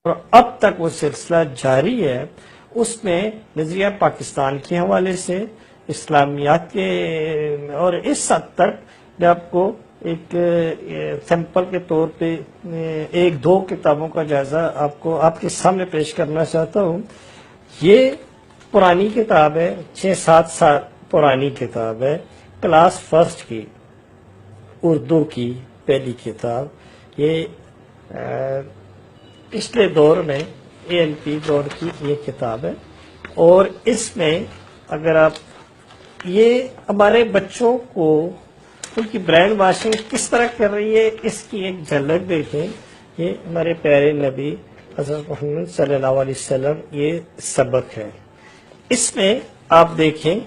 اور اب تک وہ سلسلہ جاری ہے. اس میں نظریہ پاکستان کے حوالے سے اسلامیات کے اور اس حد تک میں آپ کو ایک سیمپل کے طور پہ ایک دو کتابوں کا جائزہ آپ کے سامنے پیش کرنا چاہتا ہوں. یہ پرانی کتاب ہے، 6-7 سال پرانی کتاب ہے، کلاس فرسٹ کی اردو کی پہلی کتاب. یہ پچھلے دور میں ALP دور کی یہ کتاب ہے. اور اس میں اگر آپ یہ ہمارے بچوں کو ان کی برین واشنگ کس طرح کر رہی ہے اس کی ایک جھلک دیکھیں. یہ ہمارے پیارے نبی حضرت محمد صلی اللہ علیہ وسلم یہ سبق ہے. اس میں آپ دیکھیں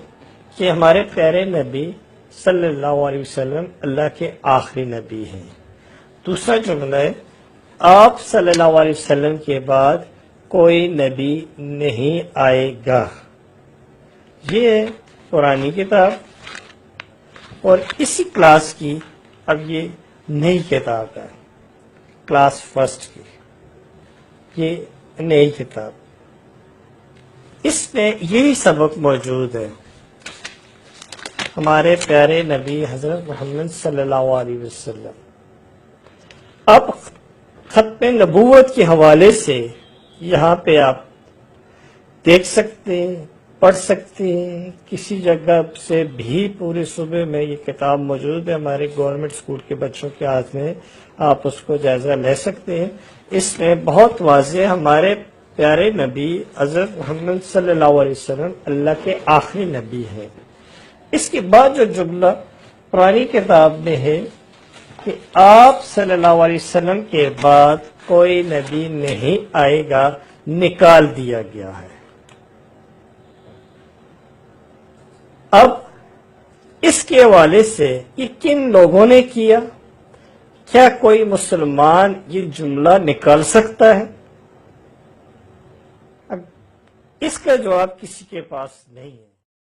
کہ ہمارے پیارے نبی صلی اللہ علیہ وسلم اللہ کے آخری نبی ہیں. دوسرا جملہ ہے آپ صلی اللہ علیہ وسلم کے بعد کوئی نبی نہیں آئے گا. یہ ہے پرانی کتاب. اور اسی کلاس کی اب یہ نئی کتاب ہے، کلاس فرسٹ کی یہ نئی کتاب. اس میں یہی سبق موجود ہے. ہمارے پیارے نبی حضرت محمد صلی اللہ علیہ وسلم. اب ختم نبوت کے حوالے سے یہاں پہ آپ دیکھ سکتے ہیں، پڑھ سکتے ہیں. کسی جگہ سے بھی پورے صوبے میں یہ کتاب موجود ہے، ہمارے گورنمنٹ اسکول کے بچوں کے ہاتھ میں، آپ اس کو جائزہ لے سکتے ہیں. اس میں بہت واضح ہمارے پیارے نبی حضرت محمد صلی اللہ علیہ وسلم اللہ کے آخری نبی ہیں. اس کے بعد جو جملہ پرانی کتاب میں ہے کہ آپ صلی اللہ علیہ وسلم کے بعد کوئی نبی نہیں آئے گا، نکال دیا گیا ہے. اب اس کے حوالے سے یہ کن لوگوں نے کیا؟ کیا کوئی مسلمان یہ جملہ نکال سکتا ہے؟ اس کا جواب کسی کے پاس نہیں ہے.